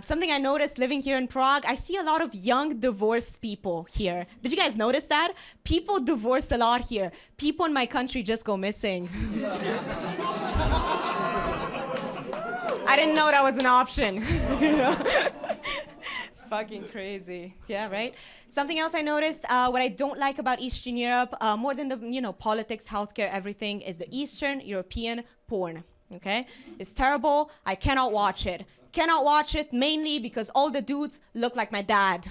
Something I noticed living here in Prague, I see a lot of young divorced people here. Did you guys notice that? People divorce a lot here. People in my country just go missing. I didn't know that was an option. You know? Fucking crazy. Yeah, right? Something else I noticed, what I don't like about Eastern Europe, more than the politics, healthcare, everything, is the Eastern European porn. Okay? It's terrible. I cannot watch it. Cannot watch it mainly because all the dudes look like my dad.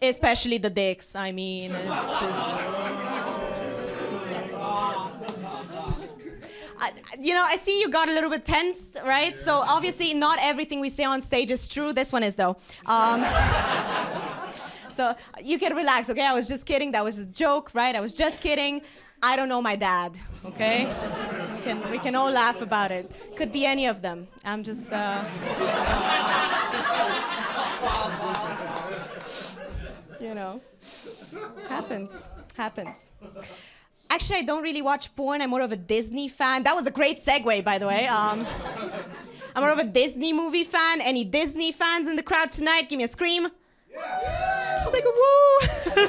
Especially the dicks. I mean, it's just... I see you got a little bit tense, right? So obviously not everything we say on stage is true. This one is, though. So you can relax, okay? I was just kidding. That was a joke, right? I was just kidding. I don't know my dad, okay? We can all laugh about it. Could be any of them. I'm just... Happens. Actually, I don't really watch porn. I'm more of a Disney fan. That was a great segue, by the way. I'm more of a Disney movie fan. Any Disney fans in the crowd tonight? Give me a scream. Yeah. She's like, woo. Woo.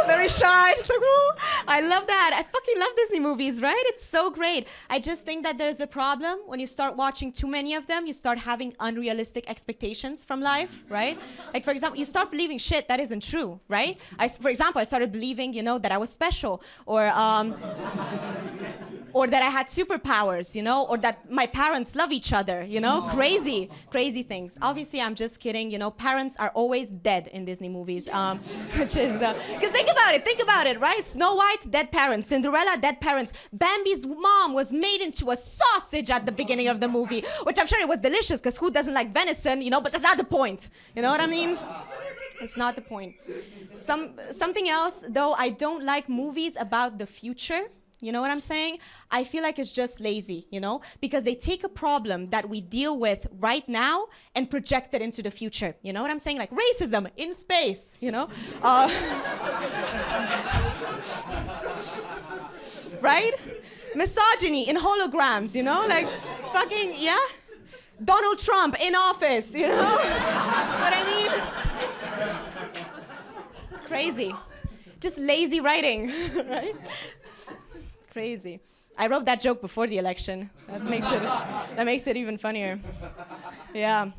Very shy. Just like, woo. I love that. I fucking love Disney movies, right? It's so great. I just think that there's a problem when you start watching too many of them. You start having unrealistic expectations from life, right? Like, for example, you start believing shit that isn't true, right? For example, I started believing, that I was special, or that I had superpowers, or that my parents love each other, crazy things. Obviously, I'm just kidding, parents are always dead in Disney movies, which is, because think about it, right? Snow White, dead parents. Cinderella, dead parents. Bambi's mom was made into a sausage at the beginning of the movie, which I'm sure it was delicious, because who doesn't like venison, but that's not the point. You know what I mean? It's not the point. Something else, though, I don't like movies about the future. You know what I'm saying? I feel like it's just lazy, because they take a problem that we deal with right now and project it into the future. You know what I'm saying? Like racism in space, right? Misogyny in holograms, like it's fucking, yeah? Donald Trump in office, What I mean? Crazy. Just lazy writing, right? Crazy. I wrote that joke before the election. That makes it even funnier. Yeah.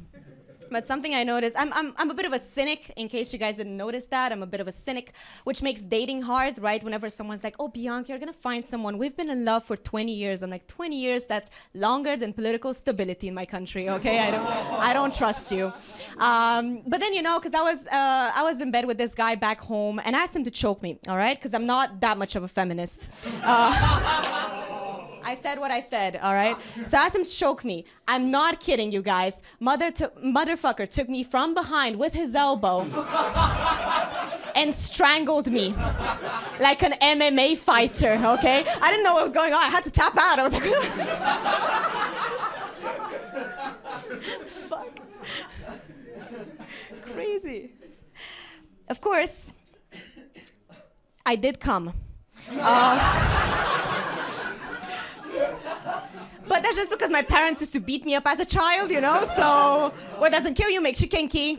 But something I noticed, I'm a bit of a cynic, in case you guys didn't notice that. I'm a bit of a cynic, which makes dating hard, right? Whenever someone's like, oh, Bianca, you're gonna find someone. We've been in love for 20 years. I'm like, 20 years, that's longer than political stability in my country, okay? I don't trust you. But then, because I was in bed with this guy back home, and I asked him to choke me, all right? Because I'm not that much of a feminist. I said what I said, all right? So I asked him to choke me. I'm not kidding, you guys. Motherfucker took me from behind with his elbow and strangled me like an MMA fighter, okay? I didn't know what was going on. I had to tap out. I was like, fuck. Crazy. Of course, I did come. But that's just because my parents used to beat me up as a child, so what doesn't kill you makes you kinky.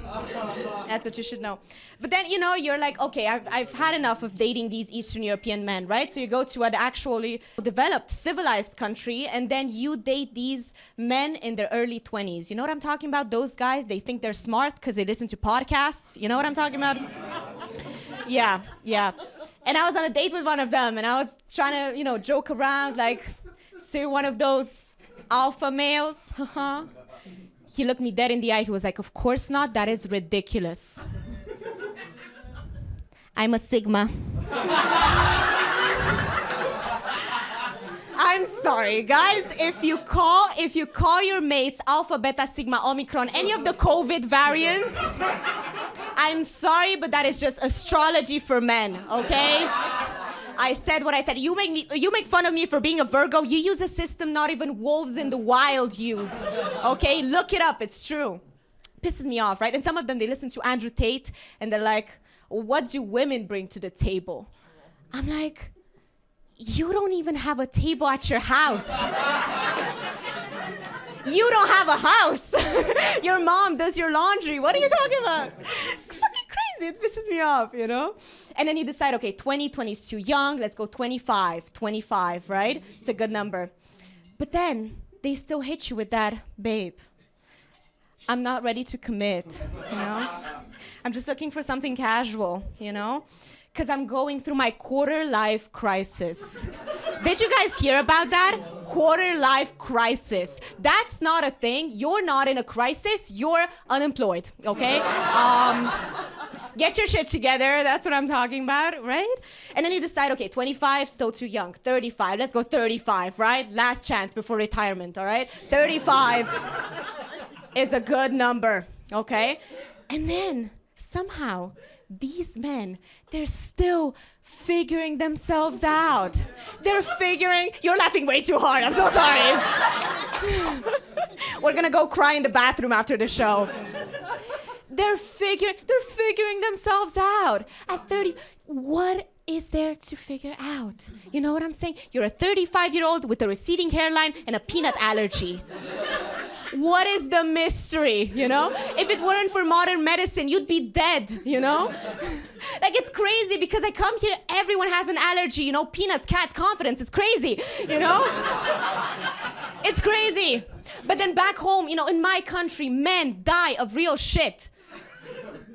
That's what you should know. But then, you're like, okay, I've had enough of dating these Eastern European men, right? So you go to an actually developed, civilized country, and then you date these men in their early 20s. You know what I'm talking about? Those guys, they think they're smart because they listen to podcasts. You know what I'm talking about? Yeah. And I was on a date with one of them, and I was trying to, joke around, like, so you're one of those alpha males? He looked me dead in the eye. He was like, of course not. That is ridiculous. I'm a Sigma. I'm sorry, guys. If you call your mates Alpha, Beta, Sigma, Omicron, any of the COVID variants, I'm sorry, but that is just astrology for men, okay? I said what I said. You make fun of me for being a Virgo. You use a system not even wolves in the wild use. Okay, look it up. It's true. Pisses me off, right? And some of them, they listen to Andrew Tate and they're like, what do women bring to the table? I'm like, you don't even have a table at your house. You don't have a house. Your mom does your laundry. What are you talking about? Fucking crazy. It pisses me off, you know? And then you decide, okay, 20 is too young. Let's go 25, right? It's a good number. But then they still hit you with that, babe, I'm not ready to commit, you know? I'm just looking for something casual, you know? Because I'm going through my quarter-life crisis. Did you guys hear about that? Quarter-life crisis. That's not a thing. You're not in a crisis. You're unemployed, okay? Get your shit together. That's what I'm talking about, right? And then you decide, okay, 25, still too young. 35, let's go 35, right? Last chance before retirement, all right? 35 is a good number, okay? And then somehow these men, they're still figuring themselves out. They're figuring, you're laughing way too hard, I'm so sorry. We're gonna go cry in the bathroom after the show. They're figuring themselves out. At 30, what is there to figure out? You know what I'm saying? You're a 35-year-old with a receding hairline and a peanut allergy. What is the mystery, you know? If it weren't for modern medicine, you'd be dead, you know? Like, it's crazy because I come here, everyone has an allergy, you know? Peanuts, cats, confidence, it's crazy, you know? It's crazy. But then back home, you know, in my country, men die of real shit.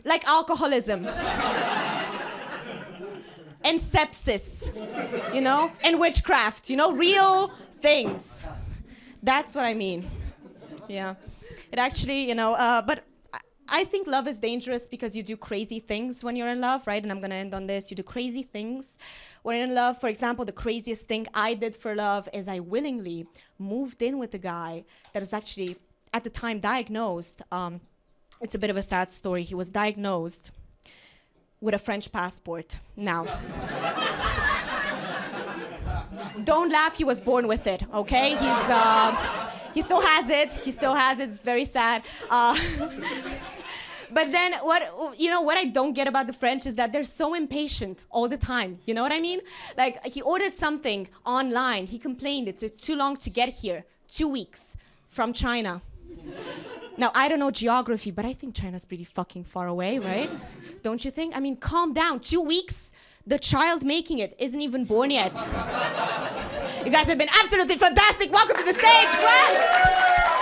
Like alcoholism. And sepsis, you know? And witchcraft, you know? Real things. That's what I mean. Yeah, it actually, you know, but I think love is dangerous because you do crazy things when you're in love, right? And I'm gonna end on this. You do crazy things when you're in love. For example, the craziest thing I did for love is I willingly moved in with a guy that was actually, at the time, diagnosed. It's a bit of a sad story. He was diagnosed with a French passport. Now, don't laugh, he was born with it, okay? He still has it. It's very sad. But then what I don't get about the French is that they're so impatient all the time. You know what I mean? Like, he ordered something online. He complained it took too long to get here. 2 weeks from China. Now, I don't know geography, but I think China's pretty fucking far away, right? Don't you think? I mean, calm down. 2 weeks? The child making it isn't even born yet. You guys have been absolutely fantastic. Welcome to the stage, class.